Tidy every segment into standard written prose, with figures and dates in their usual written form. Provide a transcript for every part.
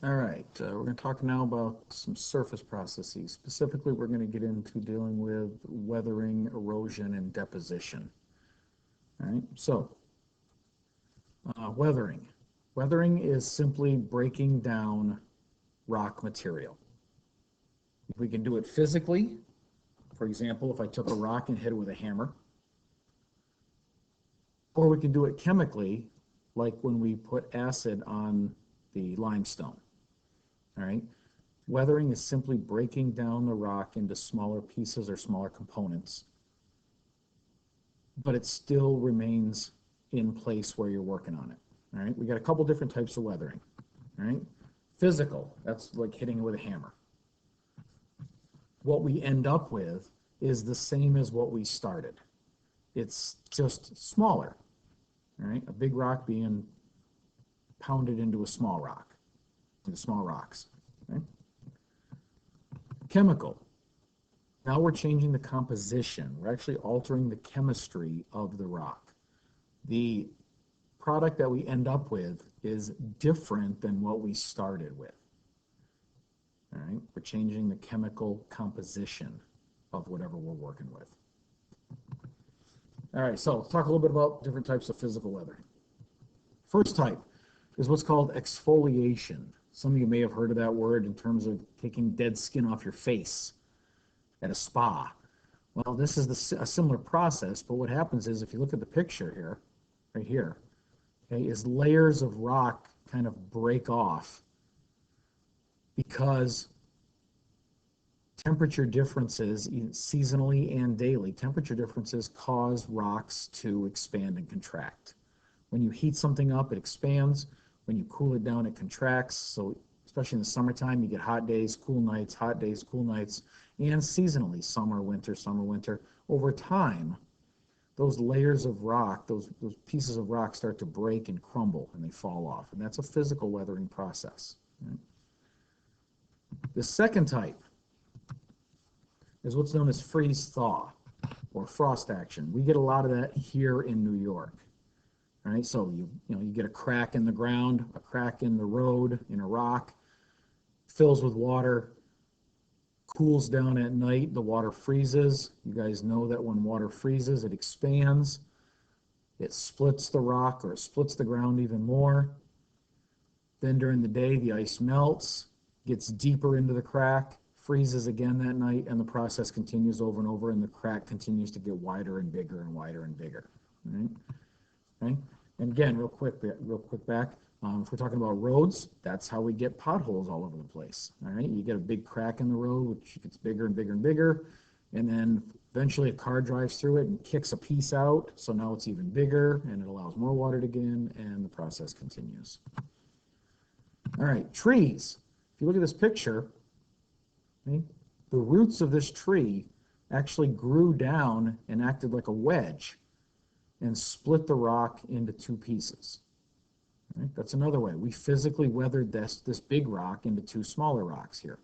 All right, we're going to talk now about some surface processes. Specifically, we're going to get into dealing with weathering, erosion, and deposition. All right, so weathering. Weathering is simply breaking down rock material. We can do it physically. For example, if I took a rock and hit it with a hammer, or we can do it chemically, like when we put acid on the limestone. All right. Weathering is simply breaking down the rock into smaller pieces or smaller components, but it still remains in place where you're working on it. All right. We got a couple different types of weathering. All right. Physical, that's like hitting it with a hammer. What we end up with is the same as what we started. It's just smaller. All right. A big rock being pounded into a small rock, into small rocks. Okay? Chemical. Now we're changing the composition. We're actually altering the chemistry of the rock. The product that we end up with is different than what we started with. All right? We're changing the chemical composition of whatever we're working with. All right, so let's talk a little bit about different types of physical weathering. First type is what's called exfoliation. Some of you may have heard of that word in terms of taking dead skin off your face at a spa. Well, this is a similar process, but what happens is if you look at the picture here, right here, okay, is layers of rock kind of break off because temperature differences, seasonally and daily, temperature differences cause rocks to expand and contract. When you heat something up, it expands. When you cool it down, it contracts. So especially in the summertime, you get hot days, cool nights, hot days, cool nights, and seasonally, summer, winter. Over time, those layers of rock, those pieces of rock start to break and crumble, and they fall off. And that's a physical weathering process. Right? The second type is what's known as freeze-thaw or frost action. We get a lot of that here in New York. All right, so you get a crack in the ground, a crack in the road, in a rock, fills with water, cools down at night, the water freezes. You guys know that when water freezes, it expands. It splits the rock or it splits the ground even more. Then during the day, the ice melts, gets deeper into the crack, freezes again that night, and the process continues over and over, and the crack continues to get wider and bigger and wider and bigger. Right? Okay? And again, real quick back, if we're talking about roads, that's how we get potholes all over the place. All right, you get a big crack in the road, which gets bigger and bigger and bigger, and then eventually a car drives through it and kicks a piece out, so now it's even bigger, and it allows more water to get in, and the process continues. All right, trees. If you look at this picture, okay, the roots of this tree actually grew down and acted like a wedge and split the rock into two pieces. Right? That's another way. We physically weathered this big rock into two smaller rocks here.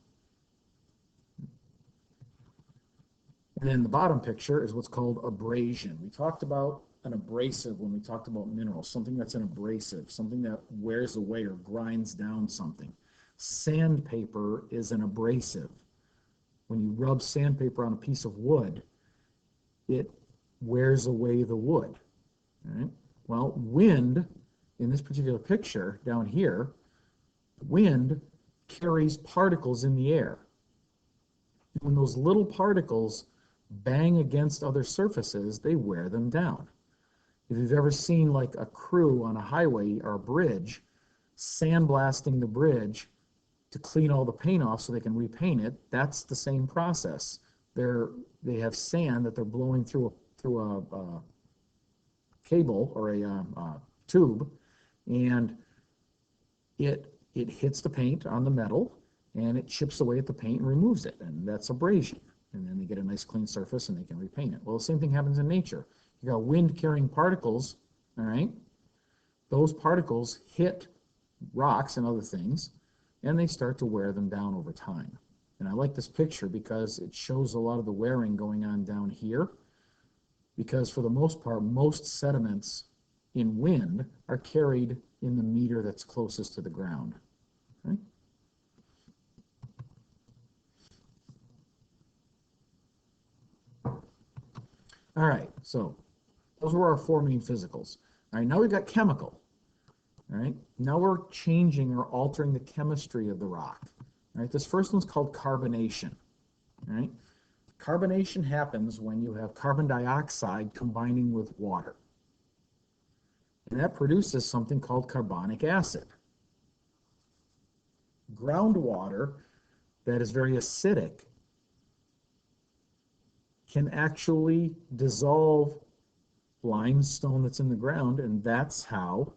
And then the bottom picture is what's called abrasion. We talked about an abrasive when we talked about minerals, something that's an abrasive, something that wears away or grinds down something. Sandpaper is an abrasive. When you rub sandpaper on a piece of wood, it wears away the wood. Right? Well, wind, in this particular picture down here, wind carries particles in the air. When those little particles bang against other surfaces, they wear them down. If you've ever seen like a crew on a highway or a bridge sandblasting the bridge to clean all the paint off so they can repaint it, that's the same process. They have sand that they're blowing through a cable or a tube, and it hits the paint on the metal, and it chips away at the paint and removes it, and that's abrasion. And then they get a nice clean surface and they can repaint it. Well, the same thing happens in nature. You got wind carrying particles, all right? Those particles hit rocks and other things, and they start to wear them down over time. And I like this picture because it shows a lot of the wearing going on down here, because for the most part, most sediments in wind are carried in the meter that's closest to the ground. Okay? All right, so those were our four main physicals. All right, now we've got chemical. All right, now we're changing or altering the chemistry of the rock. All right, this first one's called carbonation. All right, carbonation happens when you have carbon dioxide combining with water. And that produces something called carbonic acid. Groundwater that is very acidic can actually dissolve limestone that's in the ground, and that's how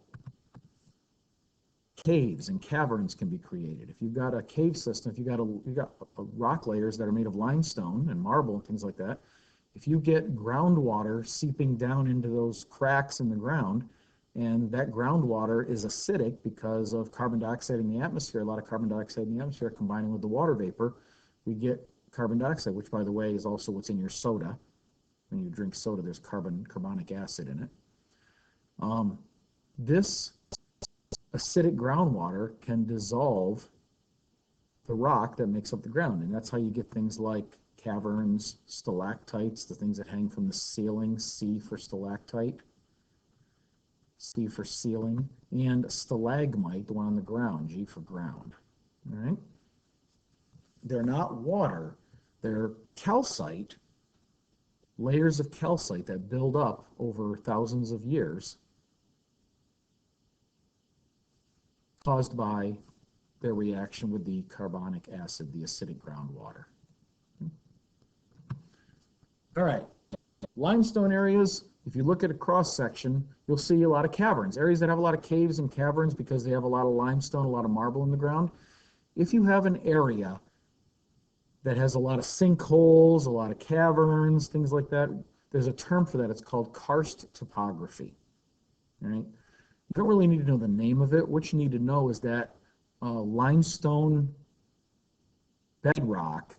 caves and caverns can be created. If you've got a cave system, if you've got rock layers that are made of limestone and marble and things like that, if you get groundwater seeping down into those cracks in the ground, and that groundwater is acidic because of carbon dioxide in the atmosphere, a lot of carbon dioxide in the atmosphere combining with the water vapor, we get carbon dioxide, which, by the way, is also what's in your soda. When you drink soda, there's carbonic acid in it. This acidic groundwater can dissolve the rock that makes up the ground, and that's how you get things like caverns, stalactites, the things that hang from the ceiling, C for stalactite, C for ceiling, and stalagmite, the one on the ground, G for ground. All right? They're not water, they're calcite, layers of calcite that build up over thousands of years, caused by their reaction with the carbonic acid, the acidic groundwater. All right, limestone areas, if you look at a cross section, you'll see a lot of caverns, areas that have a lot of caves and caverns because they have a lot of limestone, a lot of marble in the ground. If you have an area that has a lot of sinkholes, a lot of caverns, things like that, there's a term for that. It's called karst topography. All right? You don't really need to know the name of it. What you need to know is that limestone bedrock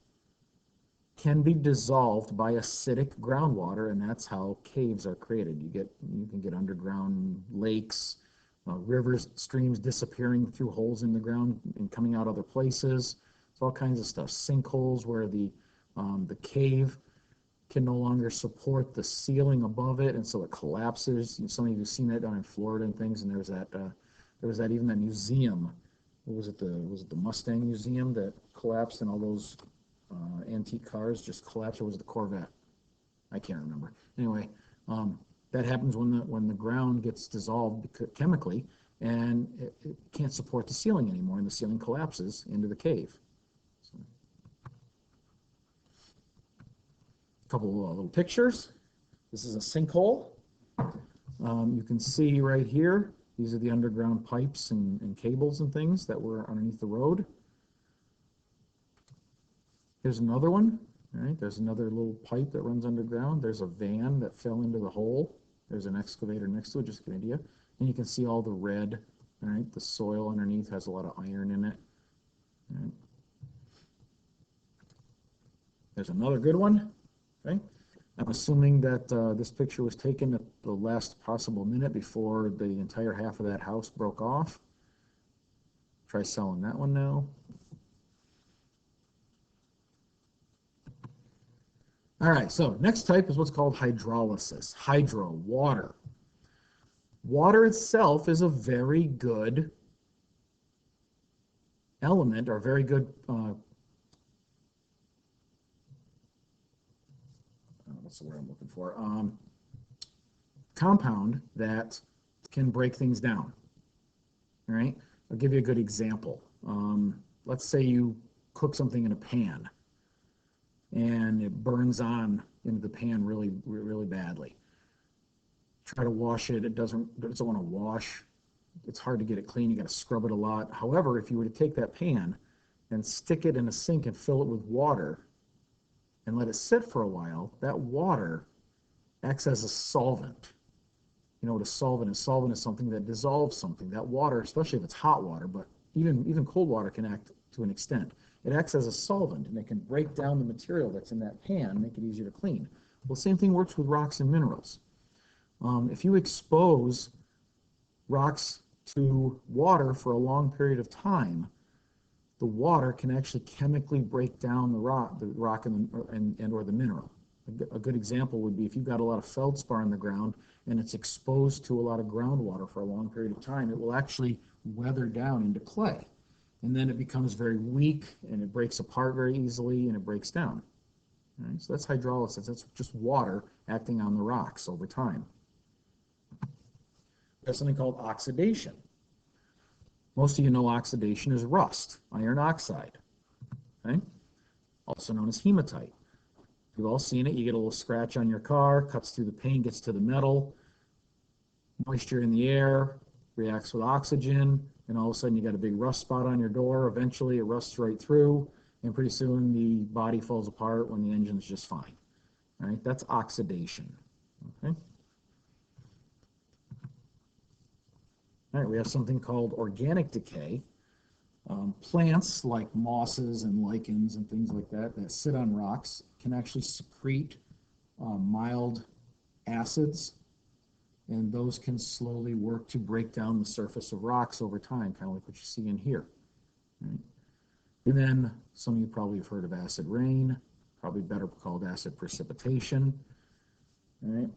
can be dissolved by acidic groundwater, and that's how caves are created. You can get underground lakes, rivers, streams disappearing through holes in the ground and coming out other places. It's all kinds of stuff. Sinkholes where the cave can no longer support the ceiling above it, and so it collapses. Some of you have seen that down in Florida and things. And there was that even that museum. What was it? Was it the Mustang Museum that collapsed, and all those antique cars just collapsed? Or was it the Corvette? I can't remember. Anyway, that happens when the ground gets dissolved chemically, and it can't support the ceiling anymore, and the ceiling collapses into the cave. So, a couple of little pictures. This is a sinkhole. You can see right here, these are the underground pipes and cables and things that were underneath the road. Here's another one. All right, there's another little pipe that runs underground. There's a van that fell into the hole. There's an excavator next to it, just to get an idea. And you can see all the red. All right, the soil underneath has a lot of iron in it. All right. There's another good one. Okay. I'm assuming that this picture was taken at the last possible minute before the entire half of that house broke off. Try selling that one now. All right, so next type is what's called hydrolysis. Hydro, water. Water itself is a very good element, or very good what's the word I'm looking for? Compound that can break things down. All right, I'll give you a good example. Let's say you cook something in a pan, and it burns on into the pan really, really badly. Try to wash it. It doesn't want to wash. It's hard to get it clean. You got to scrub it a lot. However, if you were to take that pan and stick it in a sink and fill it with water and let it sit for a while, that water acts as a solvent. You know what a solvent is? Solvent is something that dissolves something. That water, especially if it's hot water, but even cold water can act to an extent. It acts as a solvent, and it can break down the material that's in that pan, make it easier to clean. Well, the same thing works with rocks and minerals. If you expose rocks to water for a long period of time, the water can actually chemically break down the rock and or the mineral. A good example would be if you've got a lot of feldspar in the ground and it's exposed to a lot of groundwater for a long period of time, it will actually weather down into clay. And then it becomes very weak and it breaks apart very easily and it breaks down. Right? So that's hydrolysis. That's just water acting on the rocks over time. There's something called oxidation. Most of you know oxidation is rust, iron oxide, okay? Also known as hematite. You've all seen it. You get a little scratch on your car, cuts through the paint, gets to the metal, moisture in the air, reacts with oxygen, and all of a sudden you got a big rust spot on your door. Eventually it rusts right through, and pretty soon the body falls apart when the engine's just fine. All right, that's oxidation. Okay. All right, we have something called organic decay. Plants like mosses and lichens and things like that that sit on rocks can actually secrete mild acids, and those can slowly work to break down the surface of rocks over time, kind of like what you see in here. Right? And then some of you probably have heard of acid rain, probably better called acid precipitation. Right?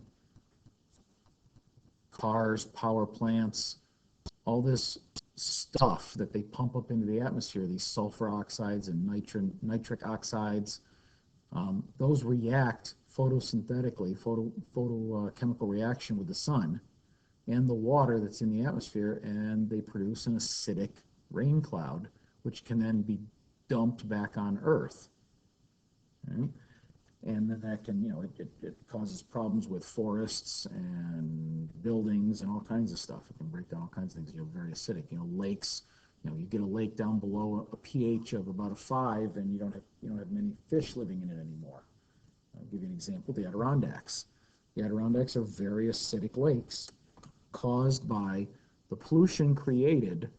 Cars, power plants, all this stuff that they pump up into the atmosphere, these sulfur oxides and nitric oxides, those react photosynthetically, photochemical reaction with the sun and the water that's in the atmosphere, and they produce an acidic rain cloud, which can then be dumped back on Earth. Right? And then that can, it causes problems with forests and buildings and all kinds of stuff. It can break down all kinds of things. Very acidic. Lakes. You get a lake down below a pH of about a 5, and you don't have many fish living in it anymore. I'll give you an example: the Adirondacks. The Adirondacks are very acidic lakes caused by the pollution created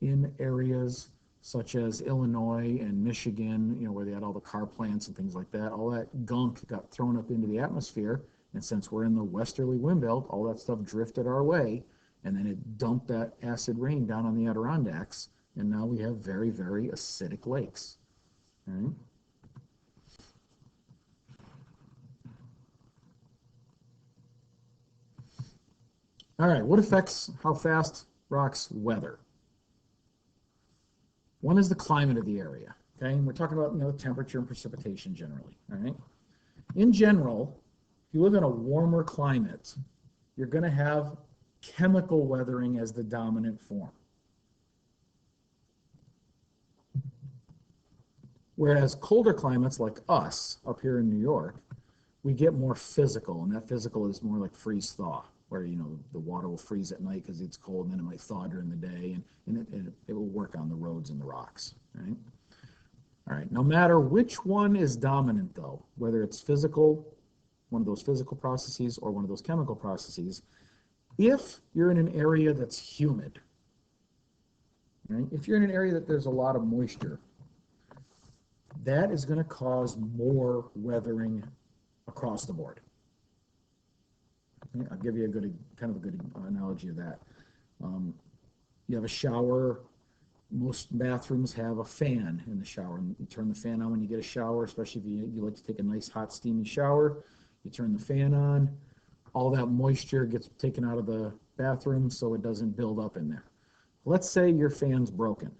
in areas such as Illinois and Michigan, where they had all the car plants and things like that. All that gunk got thrown up into the atmosphere, and since we're in the westerly wind belt, all that stuff drifted our way, and then it dumped that acid rain down on the Adirondacks, and now we have very, very acidic lakes. All right? All right, what affects how fast rocks weather? One is the climate of the area, okay? And we're talking about, temperature and precipitation generally, all right? In general, if you live in a warmer climate, you're going to have chemical weathering as the dominant form. Whereas colder climates like us up here in New York, we get more physical, and that physical is more like freeze-thaw, where the water will freeze at night because it's cold, and then it might thaw during the day, and it will work on the roads and the rocks. Right? All right. No matter which one is dominant, though, whether it's physical, one of those physical processes, or one of those chemical processes, if you're in an area that's humid, right? If you're in an area that there's a lot of moisture, that is going to cause more weathering across the board. I'll give you a good analogy of that. You have a shower. Most bathrooms have a fan in the shower. And you turn the fan on when you get a shower, especially if you like to take a nice hot steamy shower. You turn the fan on. All that moisture gets taken out of the bathroom so it doesn't build up in there. Let's say your fan's broken.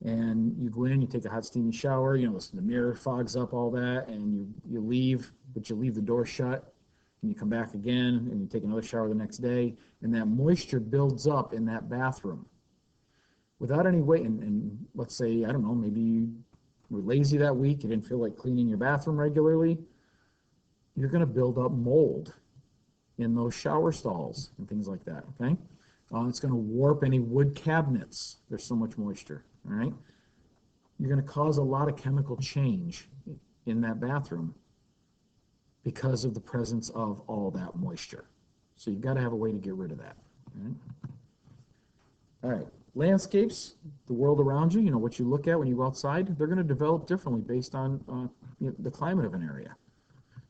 And you go in, you take a hot steamy shower, the mirror fogs up all that, and you leave, but you leave the door shut. And you come back again, and you take another shower the next day, and that moisture builds up in that bathroom. Without any weight, and let's say, I don't know, maybe you were lazy that week, you didn't feel like cleaning your bathroom regularly, you're going to build up mold in those shower stalls and things like that, okay? It's going to warp any wood cabinets. There's so much moisture, all right? You're going to cause a lot of chemical change in that bathroom because of the presence of all that moisture. So you've got to have a way to get rid of that. All right. Landscapes, the world around you, what you look at when you go outside, they're going to develop differently based on the climate of an area.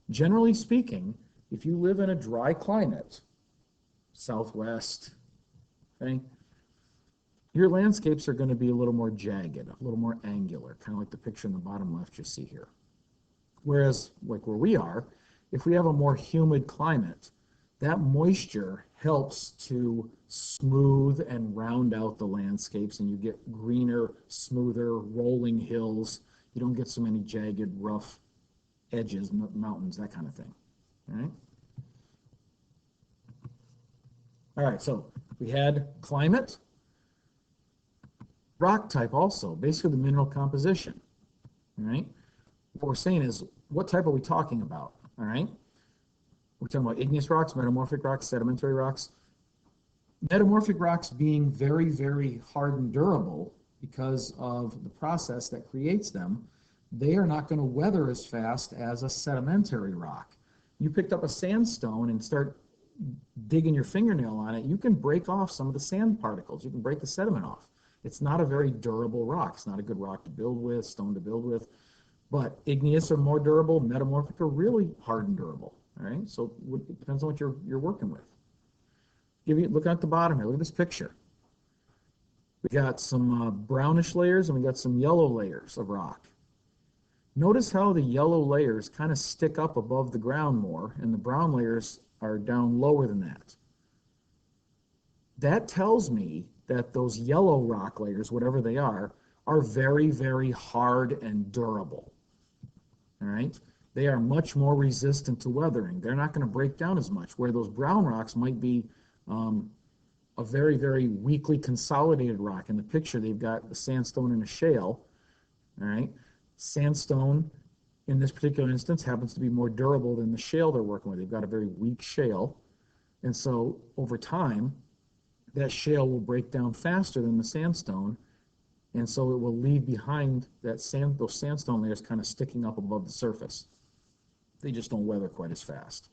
Generally speaking, if you live in a dry climate, southwest, okay, your landscapes are going to be a little more jagged, a little more angular, kind of like the picture in the bottom left you see here. Whereas, like where we are, if we have a more humid climate, that moisture helps to smooth and round out the landscapes, and you get greener, smoother, rolling hills. You don't get so many jagged, rough edges, mountains, that kind of thing. All right. All right, so we had climate, rock type also, basically the mineral composition. All right. What we're saying is, what type are we talking about? All right. We're talking about igneous rocks, metamorphic rocks, sedimentary rocks. Metamorphic rocks being very, very hard and durable because of the process that creates them, they are not going to weather as fast as a sedimentary rock. You picked up a sandstone and start digging your fingernail on it, you can break off some of the sand particles. You can break the sediment off. It's not a very durable rock. It's not a good rock to build with, stone to build with. But igneous are more durable. Metamorphic are really hard and durable. All right, so it depends on what you're working with. Look at the bottom here. Look at this picture. We got some brownish layers and we got some yellow layers of rock. Notice how the yellow layers kind of stick up above the ground more, and the brown layers are down lower than that. That tells me that those yellow rock layers, whatever they are very, very hard and durable. All right? They are much more resistant to weathering. They're not going to break down as much, where those brown rocks might be a very, very weakly consolidated rock. In the picture, they've got a sandstone and a shale. All right? Sandstone, in this particular instance, happens to be more durable than the shale they're working with. They've got a very weak shale. And so over time, that shale will break down faster than the sandstone. And so it will leave behind those sandstone layers kind of sticking up above the surface. They just don't weather quite as fast.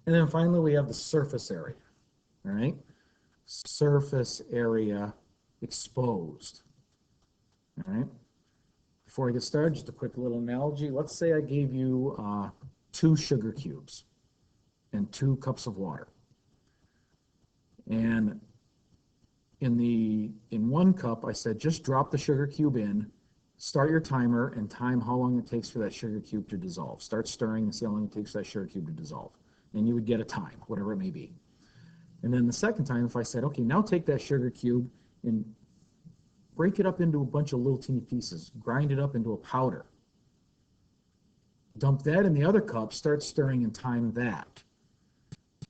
And then finally, we have the surface area, all right? Surface area exposed, all right? Before I get started, just a quick little analogy. Let's say I gave you 2 sugar cubes and 2 cups of water. And in one cup, I said, just drop the sugar cube in, start your timer, and time how long it takes for that sugar cube to dissolve. Start stirring and see how long it takes for that sugar cube to dissolve. And you would get a time, whatever it may be. And then the second time, if I said, okay, now take that sugar cube and break it up into a bunch of little teeny pieces, grind it up into a powder. Dump that in the other cup, start stirring and time that.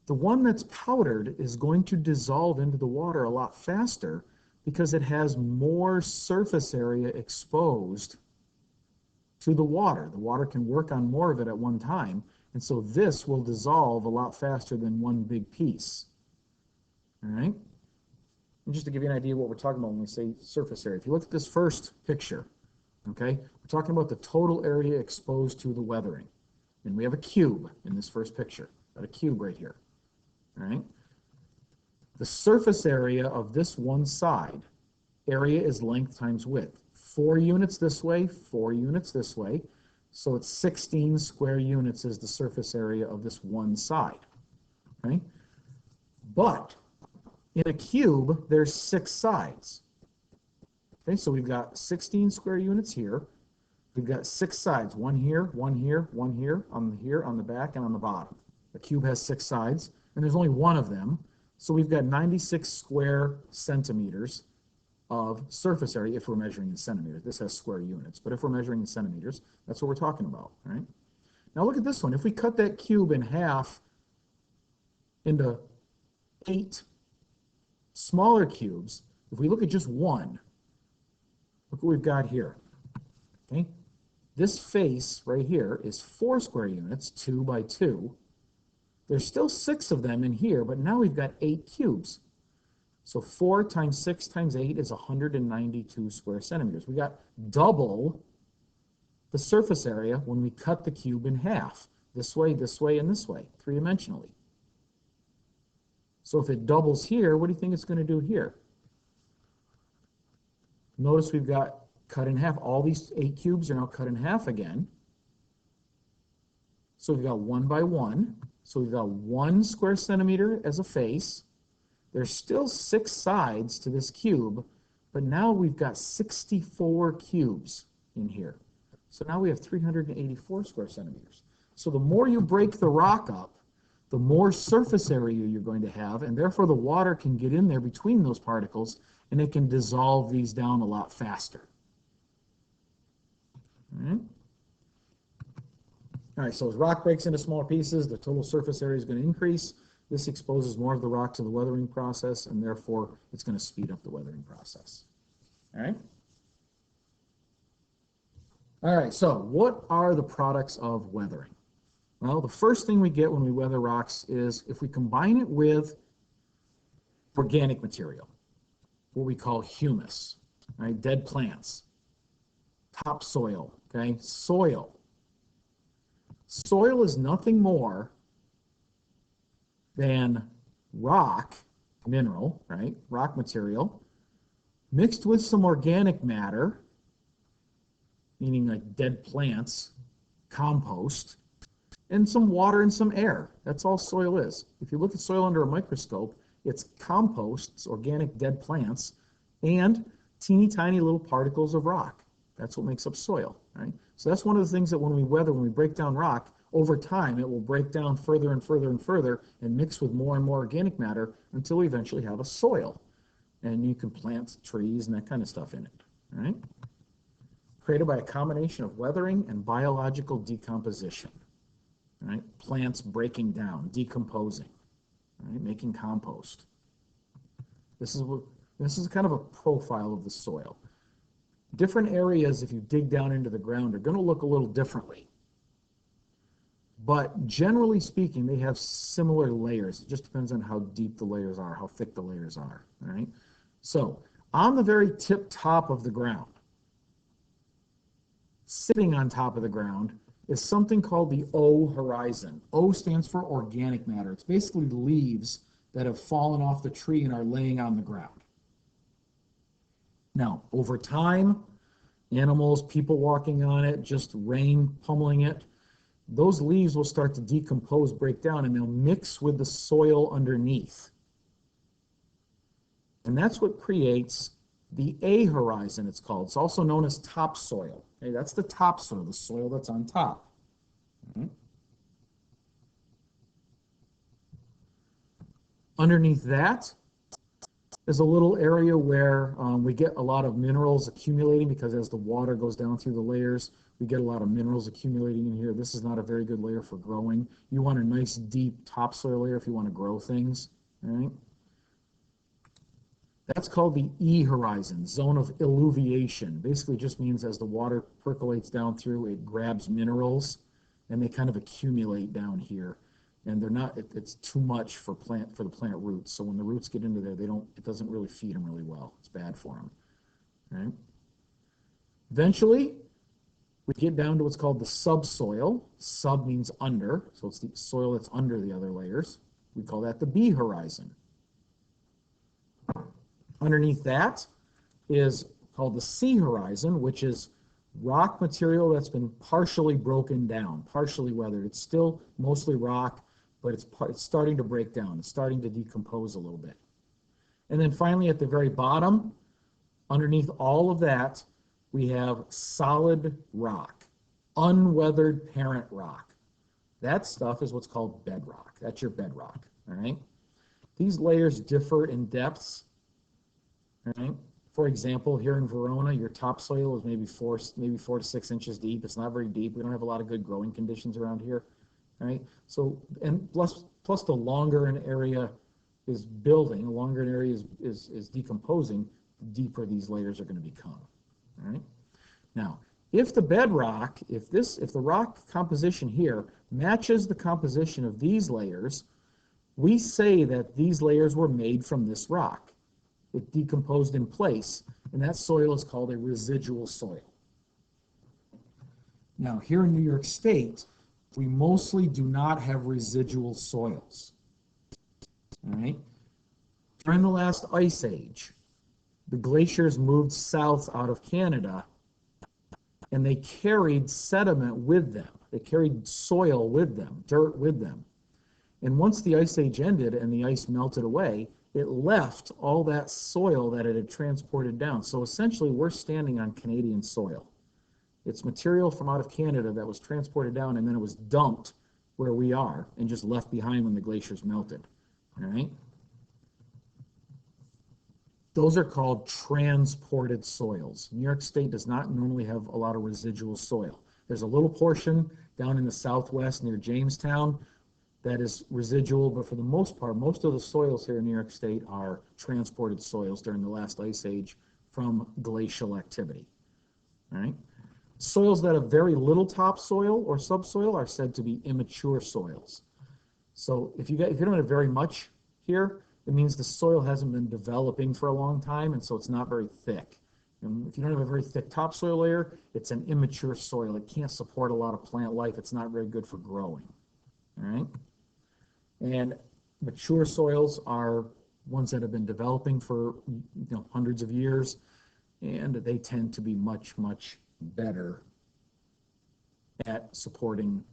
The one that's powdered is going to dissolve into the water a lot faster because it has more surface area exposed to the water. The water can work on more of it at one time, and so this will dissolve a lot faster than one big piece. All right? And just to give you an idea of what we're talking about when we say surface area, if you look at this first picture, okay, we're talking about the total area exposed to the weathering. And we have a cube in this first picture. Got a cube right here. All right? The surface area of this one side, area is length times width. 4 units this way, 4 units this way. So it's 16 square units is the surface area of this one side. Okay? But in a cube, there's 6 sides. Okay, so we've got 16 square units here. We've got 6 sides, one here, one here, one here, on the back, and on the bottom. The cube has 6 sides, and there's only one of them. So we've got 96 square centimeters of surface area if we're measuring in centimeters. This has square units, but if we're measuring in centimeters, that's what we're talking about, right? Now look at this one. If we cut that cube in half into 8 smaller cubes, if we look at just one, look what we've got here, okay? This face right here is 4 square units, 2 by 2. There's still 6 of them in here, but now we've got 8 cubes. So 4 times 6 times 8 is 192 square centimeters. We got double the surface area when we cut the cube in half. This way, and this way, 3-dimensionally. So if it doubles here, what do you think it's going to do here? Notice we've got cut in half. All these 8 cubes are now cut in half again. So we've got 1 by 1. So we've got 1 square centimeter as a face. There's still 6 sides to this cube, but now we've got 64 cubes in here. So now we have 384 square centimeters. So the more you break the rock up, the more surface area you're going to have, and therefore the water can get in there between those particles, and it can dissolve these down a lot faster. All right? All right, so as rock breaks into smaller pieces, the total surface area is going to increase. This exposes more of the rock to the weathering process, and therefore it's going to speed up the weathering process. All right? All right, so what are the products of weathering? Well, the first thing we get when we weather rocks is if we combine it with organic material, what we call humus, right? Dead plants, topsoil, okay? Soil. Soil is nothing more than rock, mineral, right? Rock material, mixed with some organic matter, meaning like dead plants, compost, and some water and some air. That's all soil is. If you look at soil under a microscope, it's compost, it's organic dead plants, and teeny tiny little particles of rock. That's what makes up soil, right? So that's one of the things that when we weather, when we break down rock, over time it will break down further and further and further and mix with more and more organic matter until we eventually have a soil. And you can plant trees and that kind of stuff in it, right? Created by a combination of weathering and biological decomposition. Right? Plants breaking down, decomposing, right? Making compost. This is kind of a profile of the soil. Different areas, if you dig down into the ground, are going to look a little differently. But generally speaking, they have similar layers. It just depends on how deep the layers are, how thick the layers are. Right? So on the very tip top of the ground, sitting on top of the ground, is something called the O horizon. O stands for organic matter. It's basically leaves that have fallen off the tree and are laying on the ground. Now, over time, animals, people walking on it, just rain pummeling it, those leaves will start to decompose, break down, and they'll mix with the soil underneath. And that's what creates the A horizon, it's called. It's also known as topsoil. Okay, that's the topsoil, the soil that's on top. Okay. Underneath that is a little area where we get a lot of minerals accumulating, because as the water goes down through the layers, we get a lot of minerals accumulating in here. This is not a very good layer for growing. You want a nice deep topsoil layer if you want to grow things. All right. That's called the E horizon, zone of illuviation. Basically just means as the water percolates down through, it grabs minerals and they kind of accumulate down here. And they're not, it's too much for the plant roots. So when the roots get into there, it doesn't really feed them really well. It's bad for them. Right? Eventually, we get down to what's called the subsoil. Sub means under, so it's the soil that's under the other layers. We call that the B horizon. Underneath that is called the C horizon, which is rock material that's been partially broken down, partially weathered. It's still mostly rock, but it's starting to break down. It's starting to decompose a little bit. And then finally at the very bottom, underneath all of that, we have solid rock, unweathered parent rock. That stuff is what's called bedrock. That's your bedrock, all right? These layers differ in depths. All right. For example, here in Verona, your topsoil is maybe 4 to 6 inches deep. It's not very deep. We don't have a lot of good growing conditions around here. All right. So, and plus the longer an area is building, the longer an area is decomposing, the deeper these layers are going to become. All right. Now, if the bedrock, if the rock composition here matches the composition of these layers, we say that these layers were made from this rock. It decomposed in place, and that soil is called a residual soil. Now, here in New York State, we mostly do not have residual soils. All right? During the last ice age, the glaciers moved south out of Canada, and they carried sediment with them. They carried soil with them, dirt with them. And once the ice age ended and the ice melted away, it left all that soil that it had transported down. So essentially, we're standing on Canadian soil. It's material from out of Canada that was transported down and then it was dumped where we are and just left behind when the glaciers melted. All right? Those are called transported soils. New York State does not normally have a lot of residual soil. There's a little portion down in the southwest near Jamestown that is residual, but for the most part, most of the soils here in New York State are transported soils during the last ice age from glacial activity. All right? Soils that have very little topsoil or subsoil are said to be immature soils. So if you don't have very much here, it means the soil hasn't been developing for a long time, and so it's not very thick. And if you don't have a very thick topsoil layer, it's an immature soil. It can't support a lot of plant life. It's not very good for growing. All right? And mature soils are ones that have been developing for hundreds of years, and they tend to be much, much better at supporting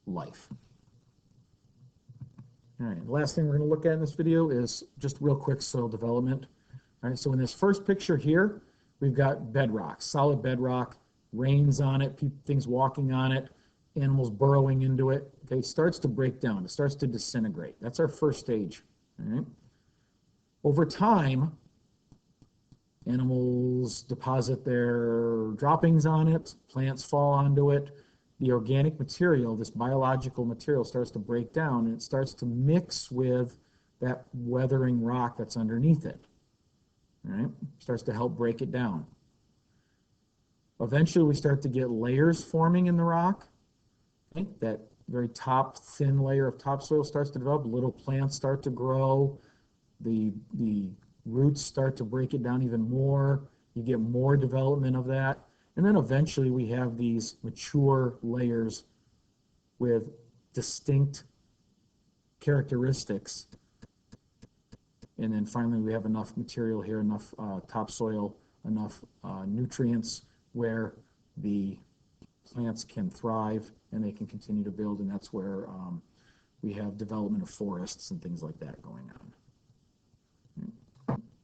life. All right, the last thing we're going to look at in this video is just real quick soil development. All right, so in this first picture here, we've got bedrock, solid bedrock, rains on it, things walking on it, animals burrowing into it. Okay, it starts to break down. It starts to disintegrate. That's our first stage. All right. Over time, animals deposit their droppings on it, plants fall onto it. The organic material, this biological material, starts to break down and it starts to mix with that weathering rock that's underneath it. All right? Starts to help break it down. Eventually, we start to get layers forming in the rock. Okay? That very top thin layer of topsoil starts to develop. Little plants start to grow. The roots start to break it down even more. You get more development of that. And then eventually we have these mature layers with distinct characteristics. And then finally we have enough material here, enough topsoil, enough nutrients where the plants can thrive and they can continue to build. And that's where we have development of forests and things like that going on.